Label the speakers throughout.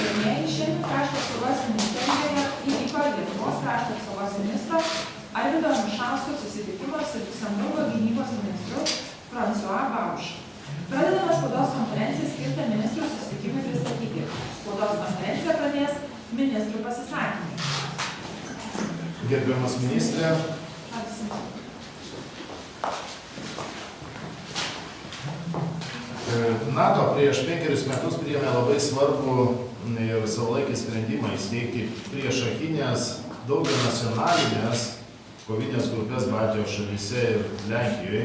Speaker 1: Pirmieji šiandien Krašto apsaugos ministerijoje įvyko Lietuvos Krašto apsaugos ministro A.Anušausko susitikimas su Liuksemburgo gynybos ministru F.Bausch. Pradedama spaudos konferencija skirta ministrų susitikimui pristatyti. Spaudos konferenciją pradės ministrų pasisakymai.
Speaker 2: Gerbiamas ministrė, NATO prieš 5 metus priėmė labai svarbų ir savalaikį sprendimą įsteigti priešakinės daugianacionalinės kovinės grupės Baltijos šalyse ir Lenkijoje.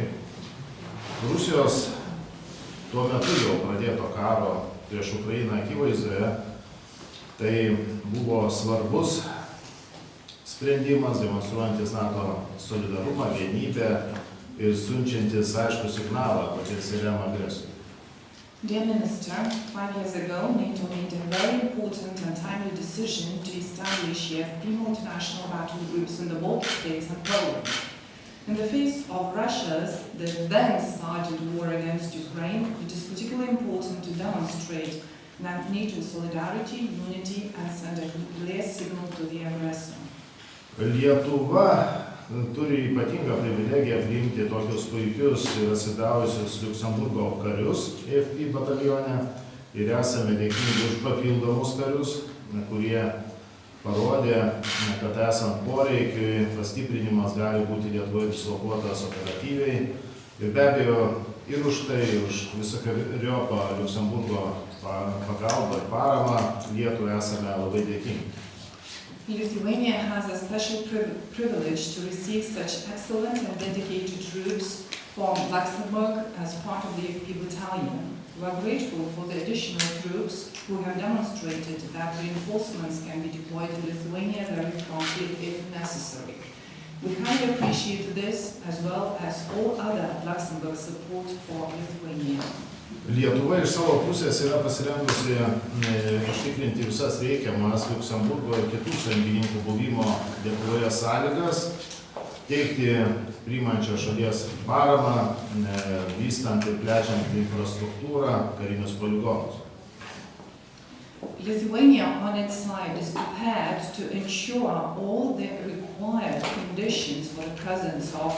Speaker 2: Rusijos tuo metu jau pradėto karo prieš Ukrainą akivaizdoje, tai buvo svarbus sprendimas, demonstruojantis NATO solidarumą, vienybę ir siunčiantis aiškų signalą potencialiam agresoriui.
Speaker 1: Dear Minister, 5 years ago, NATO made a very important and timely decision to establish EFP multinational battle groups in the Baltic states and Poland. In the face of Russia's then started war against Ukraine, it is particularly important to demonstrate NATO's solidarity, unity, and send a clear signal to the aggressor.
Speaker 2: Lietuva turi ypatingą privilegiją priimti tokius puikius ir atsidavusius Liuksemburgo karius F.P. batalione ir esame dėkingi už papildomus karius, kurie parodė, kad esant poreikiui pastiprinimas gali būti Lietuvoje dislokuotas operatyviai ir be abejo ir už tai, už visokeriopą Liuksemburgo pagalbą ir paramą Lietuvai esame labai dėkingi.
Speaker 1: Lithuania has a special privilege to receive such excellent and dedicated troops from Luxembourg as part of the FP battalion. We are grateful for the additional troops who have demonstrated that reinforcements can be deployed in Lithuania very promptly if necessary. We highly appreciate this as well as all other Luxembourg support for Lithuania.
Speaker 2: Lietuva iš savo pusės yra pasirengusi užtikrinti visas reikiamas Liuksemburgo ir kitų sąjungininkų buvimo Lietuvoje sąlygas, teikti priimančią šalies paramą, vystant ir plečiant infrastruktūrą, karinius poligonus.
Speaker 1: Lithuania on its side is prepared to ensure all the required conditions for the presence of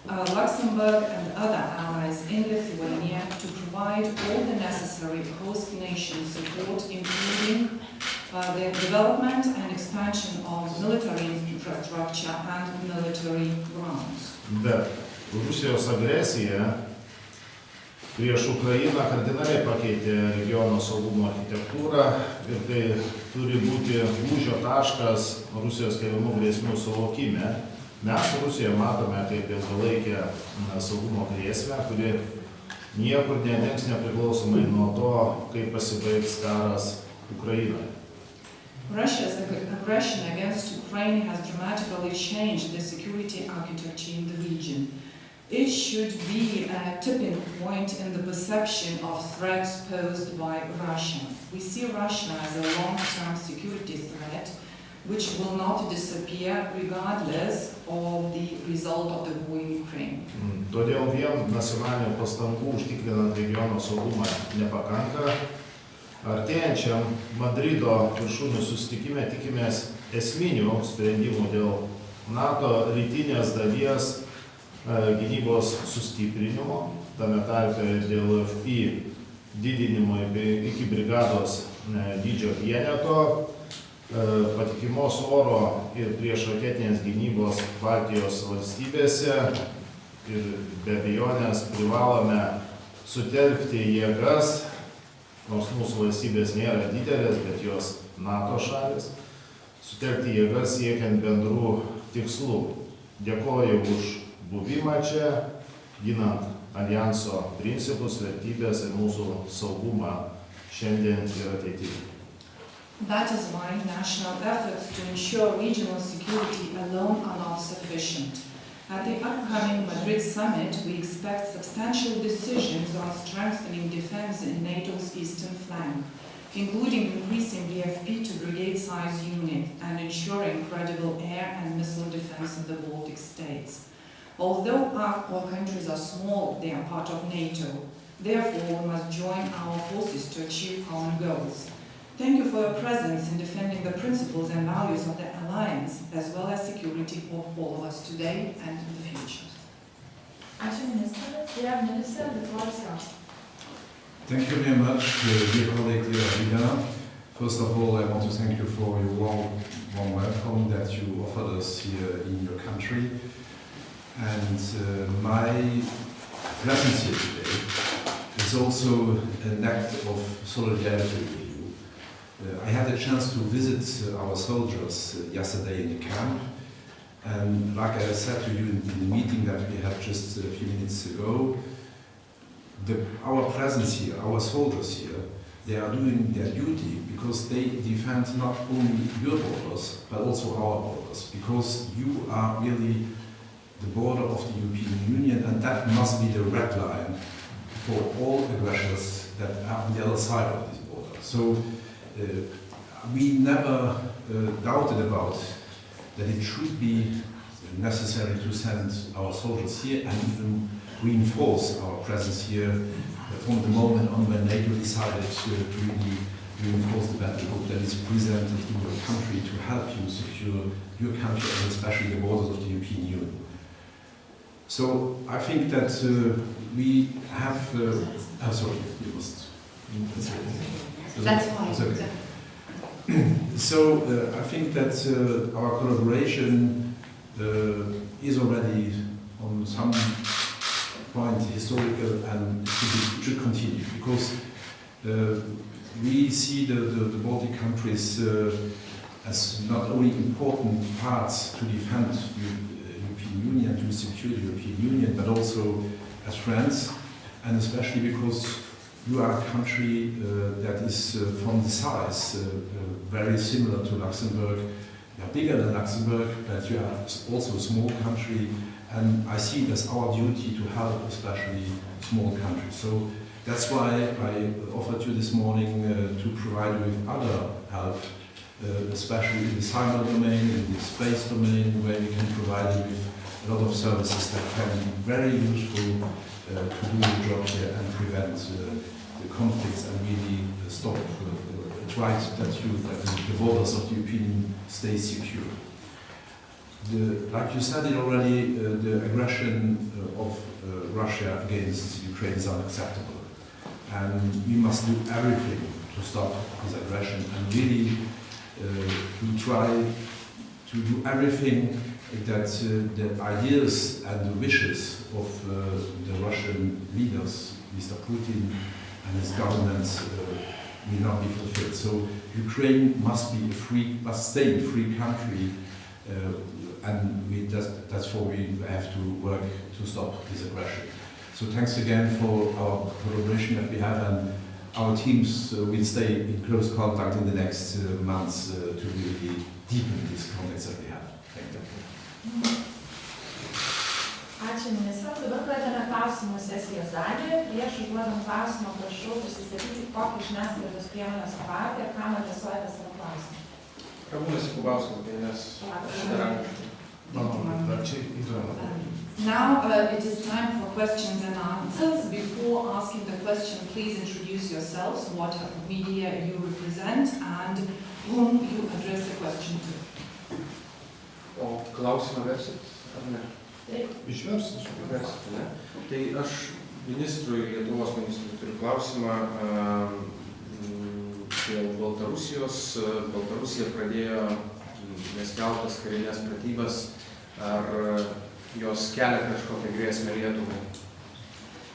Speaker 1: Luxembourg and other allies in Lithuania to provide all the necessary host nation support, including the development and expansion of military infrastructure and military grounds.
Speaker 2: Bet Rusijos agresija prieš Ukrainą kardinaliai pakeitė regiono saugumo architektūrą ir tai turi būti lūžio taškas Rusijos keliamų grėsmių suvokime. Mes Rusiją matome kaip ilgalaikę saugumo grėsmę, kuri niekur nedings nepriklausomai nuo to, kaip pasibaigs karas Ukrainoje.
Speaker 1: Russia's aggression against Ukraine has dramatically changed the security architecture in the region. It should be a tipping point in the perception of threats posed by Russia. We see Russia as a long-term security threat, which will not disappear regardless of the result of the war in Ukraine.
Speaker 2: Todėl vien nacionalinių pastangų užtikrinant regiono saugumą nepakanka. Artėjančiam Madrido viršūnių susitikime tikimės esminių sprendimų dėl NATO rytinės dalies gynybos sustiprinimo, tame tarpe dėl FP didinimo iki brigados dydžio vieneto, patikimos oro ir priešraketinės gynybos Baltijos valstybėse ir be abejonės privalome sutelkti jėgas, nors mūsų valstybės nėra didelės, bet jos NATO šalis, sutelkti jėgas siekiant bendrų tikslų. Dėkoju už buvimą čia, ginant alijanso principus, vertybės ir mūsų saugumą šiandien ir ateityje.
Speaker 1: That is why national efforts to ensure regional security alone are not sufficient. At the upcoming Madrid summit, we expect substantial decisions on strengthening defense in NATO's eastern flank, including increasing the FP to brigade-size unit and ensuring credible air and missile defense in the Baltic states. Although all countries are small, they are part of NATO. Therefore, we must join our forces to achieve common goals. Thank you for your presence in defending the principles and values of the alliance, as well as security of all of us today and in the future.
Speaker 3: Ačiū ministrė. Dear Minister, the floor is yours.
Speaker 4: Thank you very much, dear colleague, dear Rina. First of all, I want to thank you for your warm welcome that you offered us here in your country. And my presence here today is also an act of solidarity with you. I had a chance to visit our soldiers yesterday in the camp. And like I said to you in the meeting that we had just a few minutes ago, our presence here, our soldiers here, they are doing their duty because they defend not only your borders, but also our borders, because you are really the border of the European Union, and that must be the red line for all aggressors that are on the other side of this border. So we never doubted about that it should be necessary to send our soldiers here and even reinforce our presence here from the moment on when NATO decided to really reinforce the battle group that is presented in your country to help you secure your country and especially the borders of the European Union. So I think that we have... sorry, you must...
Speaker 1: That's fine.
Speaker 4: It's okay. So I think that our collaboration is already on some point historical and should continue, because we see the Baltic countries as not only important parts to defend the European Union, to secure the European Union, but also as friends, and especially because you are a country that is from the size very similar to Luxembourg. You are bigger than Luxembourg, but you are also a small country, and I see it as our duty to help especially small countries. So that's why I offered you this morning to provide you with other help, especially in the cyber domain, in the space domain, where we can provide you with a lot of services that can be very useful to do the job here and prevent the conflicts and really stop it's right that the borders of the European stay secure. Like you said it already, the aggression of Russia against Ukraine is unacceptable, and we must do everything to stop this aggression and really to try to do everything that the ideas and the wishes of the Russian leaders, Mr. Putin and his government, will not be fulfilled. So Ukraine must stay a free country, and that's why we have to work to stop this aggression. So thanks again for our collaboration that we have, and our teams will stay in close contact in the next months to really deepen these contacts that we have. Thank you.
Speaker 3: Ačiū ministrams. Dabar pradedame klausimų sesijos dalį. Prieš užduodant klausimą prašau prisistatyti, kokį žiniasklaidos priemonės savaitę ir kam adresuojate savo klausimą.
Speaker 5: F.Bausch, nes
Speaker 1: Now it is time for questions and answers. Before asking the question, please introduce yourselves, what media you represent, and whom you address the question to.
Speaker 5: O klausimą versit, ar ne?
Speaker 3: Taip.
Speaker 2: Išversis.
Speaker 5: Versit, ne? Tai aš Lietuvos ministrui turiu klausimą dėl Baltarusijos. Baltarusija pradėjo neskelbtas karinės pratybas, ar jos kelia kažkokią grėsmę Lietuvai?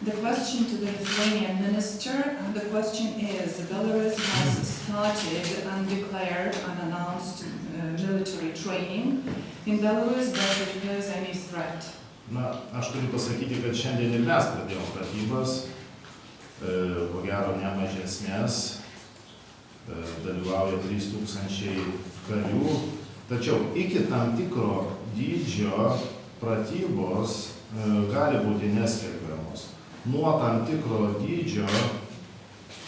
Speaker 1: The question to the Lithuanian minister, and the question is, Belarus has started undeclared, unannounced military training. In Belarus, does it pose any threat?
Speaker 2: Na, aš turiu pasakyti, kad šiandien ir mes pradėjome pratybas, ko gero ne mažesnės, dalyvauja 3000 karių, tačiau iki tam tikro dydžio pratybos gali būti neskelbiamos. Nuo tam tikro dydžio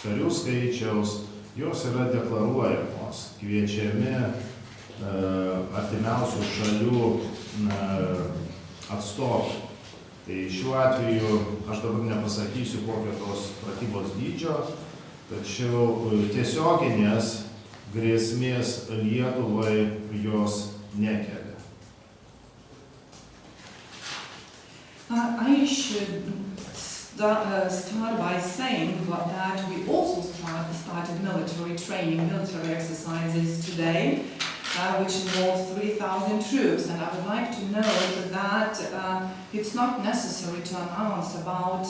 Speaker 2: karių skaičiaus jos yra deklaruojamos, kviečiami artimiausių šalių atstovai. Tai šiuo atveju aš dabar nepasakysiu, kokio tos pratybos dydžio, tačiau tiesioginės grėsmės Lietuvai jos nekelia.
Speaker 1: I should start by saying that we also started military training, military exercises today, which involves 3,000 troops. And I would like to note that it's not necessary to announce about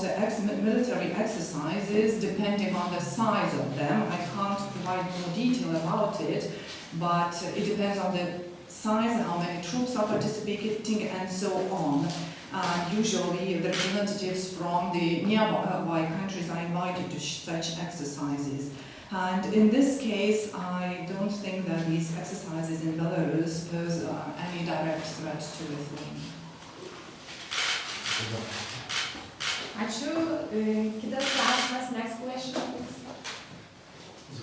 Speaker 1: military exercises depending on the size of them. I can't provide more detail about it, but it depends on the size, how many troops are participating, and so on. Usually the representatives from the nearby countries are invited to such exercises. And in this case, I don't think that these exercises in Belarus pose any direct threat to Lithuania.
Speaker 3: Ačiū. Kitas klausimas, next question.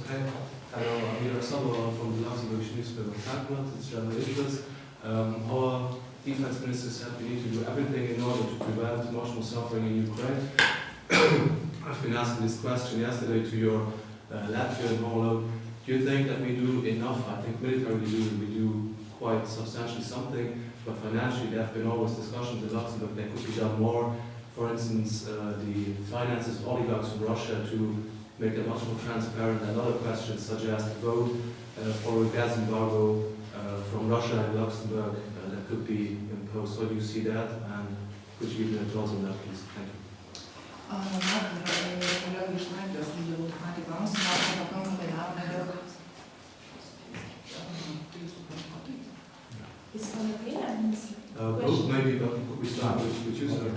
Speaker 6: Okay. I'm Mirasolo from the Liuksemburgo Didžiosios Hercogystės. It's journalists. Our defense minister said we need to do everything in order to prevent emotional suffering in Ukraine. I've been asking this question yesterday to your Latvian homologue. Do you think that we do enough? I think militarily we do quite substantially something, but financially there have been always discussions in Luxembourg that could be done more. For instance, the finances of oligarchs from Russia to make them much more transparent, and other questions such as the vote for a gas embargo from Russia and Luxembourg that could be imposed. How do you see that? And could you give me a thoughts on that, please? Thank you. Both maybe, but could we start with you, sir?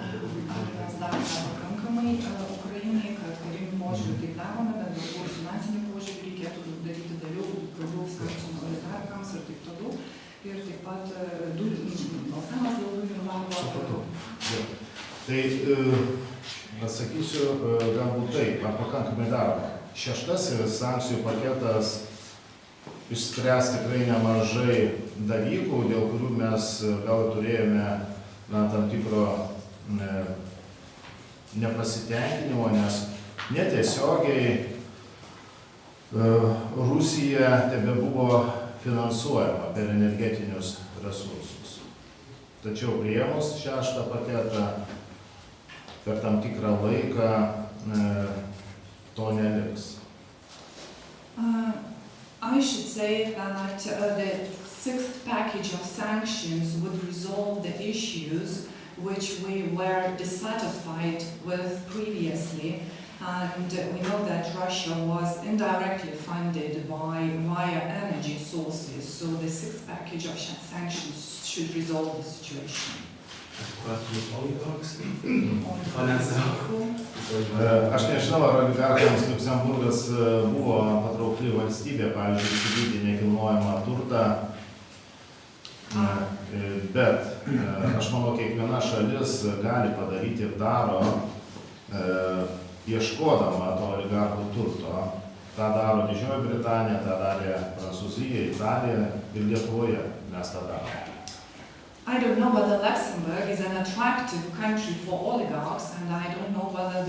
Speaker 1: Pakankamai Ukrainai, kad kariniu požiūriu taip darome, bet galbūt finansiniu požiūriu reikėtų daryti daugiau sankcijų oligarchams ir taip toliau. Ir taip pat balsavimas dėl dujų embargo.
Speaker 2: Tai pasakysiu galbūt taip, ar pakankamai daroma. Šeštasis sankcijų paketas išspręs tikrai nemažai dalykų, dėl kurių mes gal turėjome tam tikro nepasitenkinimo, nes netiesiogiai Rusija tebebuvo finansuojama per energetinius resursus. Tačiau priėmus šeštą paketą per tam tikrą laiką to neliks.
Speaker 1: I should say that the sixth package of sanctions would resolve the issues which we were dissatisfied with previously. And we know that Russia was indirectly funded via energy sources, so the sixth package of sanctions should resolve the situation.
Speaker 2: Aš nežinau, ar oligarchams Liuksemburgas buvo patraukli valstybė, pavyzdžiui, įsigyti nekilnojamą turtą, bet aš manau, kiekviena šalis gali padaryti ir daro, ieškodama to oligarchų turto. Ta daro Didžioji Britanija, ta darė Prancūzija, Italija ir Lietuvoje mes tą darome.
Speaker 1: I don't know whether Luxembourg is an attractive country for oligarchs, and I don't know whether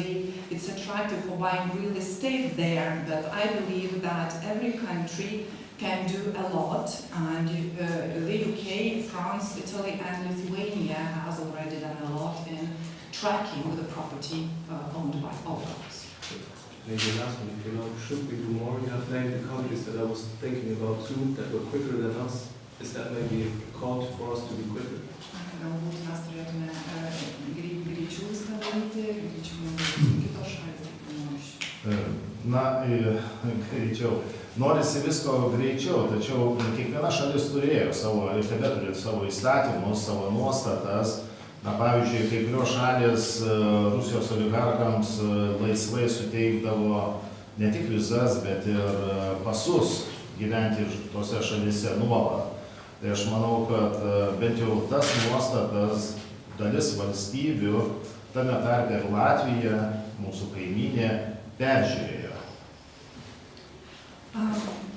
Speaker 1: it's attractive for buying real estate there, but I believe that every country can do a lot, and the UK, France, Italy and Lithuania has already done a lot in tracking the property owned by oligarchs.
Speaker 6: Maybe last one, if you know, should we do more? You have named the countries that I was thinking about too, that were quicker than us. Is that maybe a call for us to be quicker?
Speaker 1: Galbūt mes turėtume greičiau viską daryti, greičiau negu kitos šalys.
Speaker 2: Na, greičiau. Norisi visko greičiau, tačiau kiekviena šalis turėjo savo, ir tebeturi savo įstatymus, savo nuostatas. Na, pavyzdžiui, kai kurios šalys Rusijos oligarchams laisvai suteikdavo ne tik vizas, bet ir pasus gyventi tose šalyse nuolat. Tai aš manau, kad bent jau tas nuostatas dalis valstybių, tame tarpe ir Latvija, mūsų kaimynė, peržiūrėjo.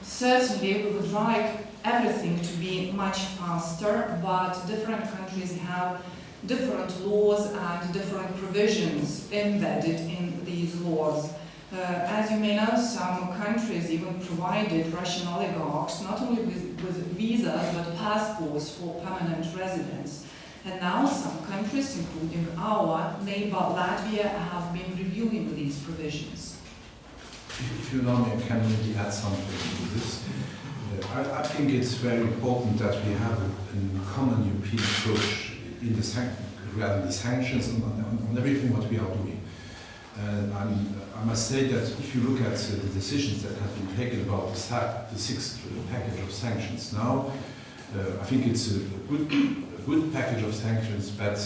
Speaker 1: Certainly we would like everything to be much faster, but different countries have different laws and different provisions embedded in these laws. As you may know, some countries even provided Russian oligarchs not only with visas but passports for permanent residence. And now some countries, including our neighbor Latvia, have been reviewing these provisions.
Speaker 4: If you allow me, I can maybe add something to this. I think it's very important that we have a common European approach in regarding the sanctions on everything what we are doing. I must say that if you look at the decisions that have been taken about the sixth package of sanctions now, I think it's a good package of sanctions, but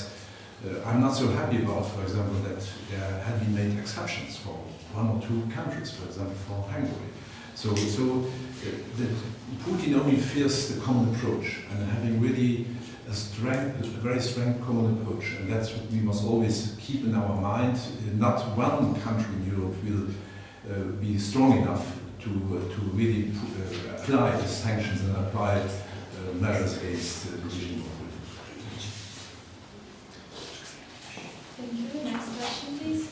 Speaker 4: I'm not so happy about, for example, that there have been made exceptions for one or two countries, for example, for Hungary. So Putin only fears the common approach, and having really a very strong common approach, and that's what we must always keep in our mind. Not one country in Europe will be strong enough to really apply the sanctions and apply measures against the regime.
Speaker 3: Thank you. Next question, please.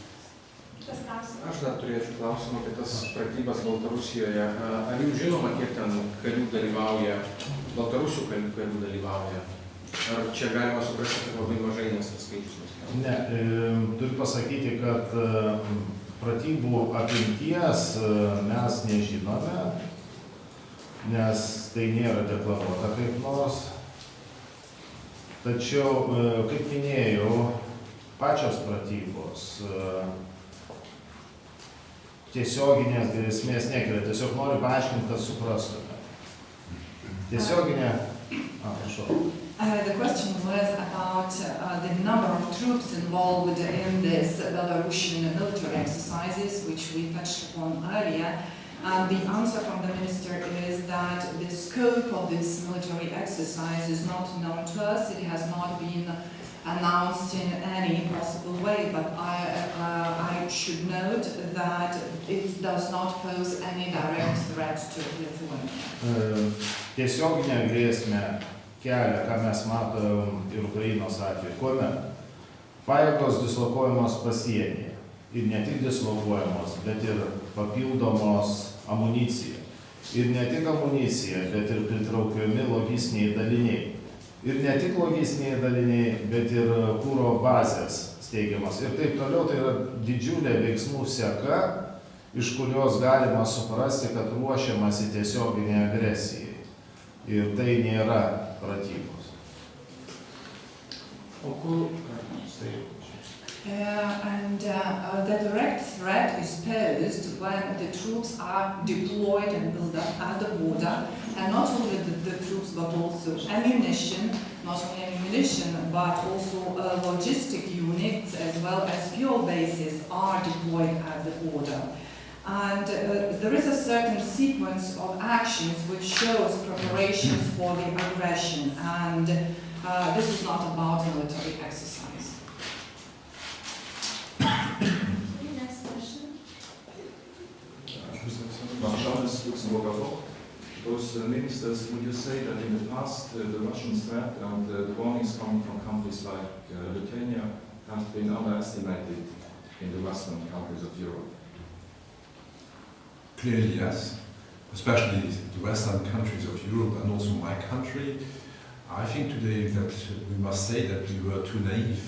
Speaker 5: Aš dar turėčiau klausimą apie tas pratybas Baltarusijoje. Ar jums žinoma, kiek ten karių dalyvauja, Baltarusių karių dalyvauja? Ar čia galima suprasti, kad labai mažai, nes tas skaičius neskaičiuojamas?
Speaker 2: Ne, turiu pasakyti, kad pratybų apimties mes nežinome, nes tai nėra deklaruota kaip nors. Tačiau, kaip minėjau, pačios pratybos tiesioginės grėsmės nekelia. Tiesiog noriu paaiškinti, kad suprastume. Tiesioginė... prašau.
Speaker 1: The question was about the number of troops involved in this Belarusian military exercises, which we touched upon earlier. And the answer from the minister is that the scope of this military exercise is not known to us. It has not been announced in any possible way, but I should note that it does not pose any direct threat to Lithuania.
Speaker 2: Tiesioginę grėsmę kelia, ką mes matom ir Ukrainos atveju, kuomet pajėgos dislokuojamos pasienyje ir ne tik dislokuojamos, bet ir papildomos amunicija. Ir ne tik amunicija, bet ir pritraukiami logistiniai daliniai. Ir ne tik logistiniai daliniai, bet ir kūro bazės steigiamas. Ir taip toliau, tai yra didžiulė veiksmų seka, iš kurios galima suprasti, kad ruošiamasi tiesioginė agresijai. Ir tai nėra pratybos.
Speaker 5: O kur...
Speaker 1: The direct threat is posed when the troops are deployed and built up at the border, and not only the troops but also ammunition, not only ammunition but also logistic units as well as fuel bases are deployed at the border. And there is a certain sequence of actions which shows preparations for the aggression, and this is not about military exercise.
Speaker 3: Next question.
Speaker 7: A.Anušauskas, Liuksemburgo Didžiosios Hercogystės. Ministers, would you say that in the past the Russian threat and the warnings coming from countries like Lithuania have been underestimated in the western countries of Europe?
Speaker 4: Clearly, yes. Especially the western countries of Europe and also my country. I think today that we must say that we were too naive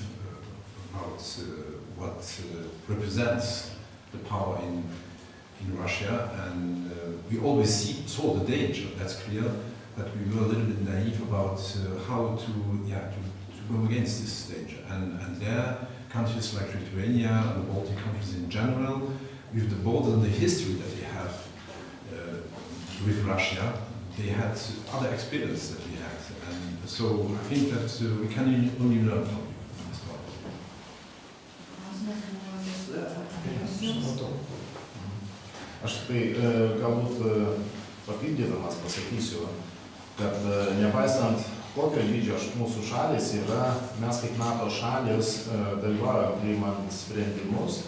Speaker 4: about what represents the power in Russia, and we always saw the danger, that's clear, but we were a little bit naive about how to go against this danger. And there, countries like Lithuania and the Baltic countries in general, with the border and the history that they have with Russia, they had other experience that we had. And so I think that we can only learn from you.
Speaker 2: Aš tai galbūt papildydamas pasakysiu, kad nepaisant kokio dydžio mūsų šalis yra, mes kaip NATO šalis dalyvaujame priimant sprendimus.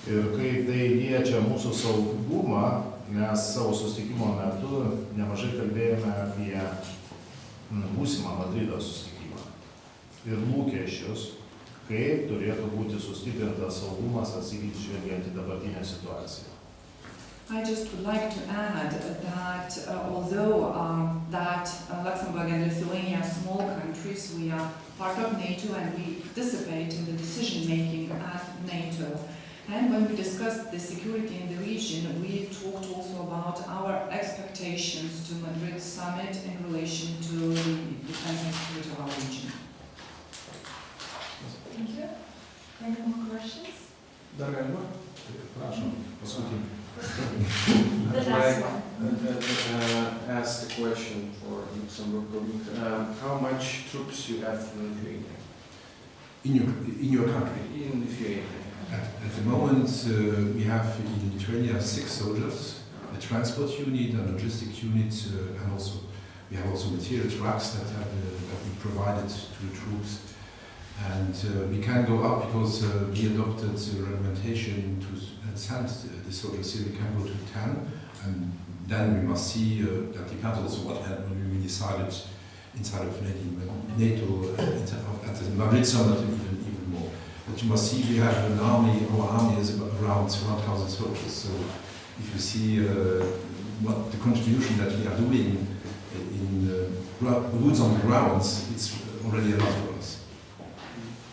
Speaker 2: Ir kai tai liečia mūsų saugumą, mes savo susitikimo metu nemažai kalbėjome apie būsimą Madrido susitikimą ir lūkesčius, kaip turėtų būti sustiprintas saugumas atsižvelgiant į dabartinę situaciją.
Speaker 1: I just would like to add that although Luxembourg and Lithuania are small countries, we are part of NATO and we participate in the decision-making at NATO. And when we discussed the security in the region, we talked also about our expectations to Madrid summit in relation to the defense and security of our region.
Speaker 3: Thank you. Any more questions?
Speaker 5: Dar galima?
Speaker 2: Prašom, paskutinį.
Speaker 3: The last one.
Speaker 5: Ask the question for Luxembourg. How much troops you have in Lithuania?
Speaker 4: In your country?
Speaker 5: In Lithuania.
Speaker 4: At the moment, we have in Lithuania 6 soldiers, a transport unit, a logistic unit, and also we have also material trucks that we provided to the troops. And we can go up because we adopted regulation to send the soldiers here. We can go to 10, and then we must see that depends also what we decided inside of NATO at the Madrid summit even more. But you must see we have an army. Our army is around 1,000 soldiers. So if you see what the contribution that we are doing in boots on the grounds, it's already a lot for us.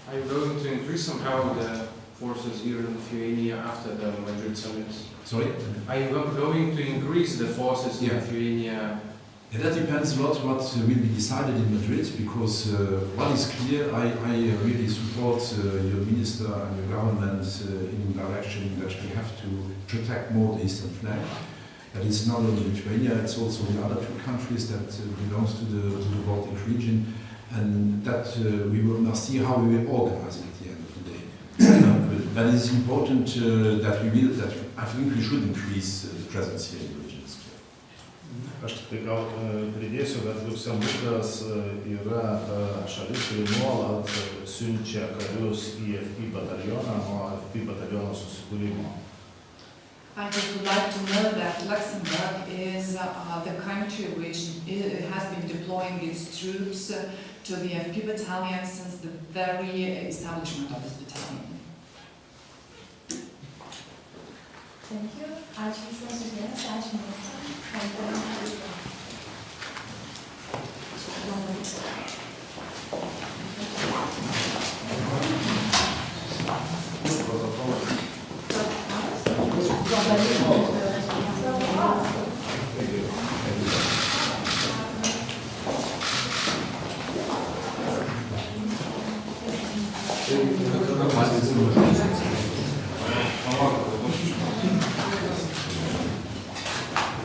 Speaker 5: Are you going to increase somehow the forces here in Lithuania after the Madrid summit?
Speaker 4: Sorry?
Speaker 5: Are you going to increase the forces in Lithuania?
Speaker 4: And that depends a lot what will be decided in Madrid, because what is clear, I really support your minister and your government in the direction that we have to protect more the eastern flank. That it's not only Lithuania, it's also the other 2 countries that belongs to the Baltic region. And that we must see how we will organize it at the end of the day. But it's important that I think we should increase the presence here in the regions.
Speaker 2: Aš tik gal pridėsiu, kad Liuksemburgas yra šalis, kuri nuolat siunčia karius į F.B. batalioną nuo F.B. bataliono susikūrimo.
Speaker 1: I just would like to note that Luxembourg is the country which has been deploying its troops to the F.B. battalion since the very establishment of this battalion.
Speaker 3: Thank you. Ačiū visiems už dėmesį, ačiū.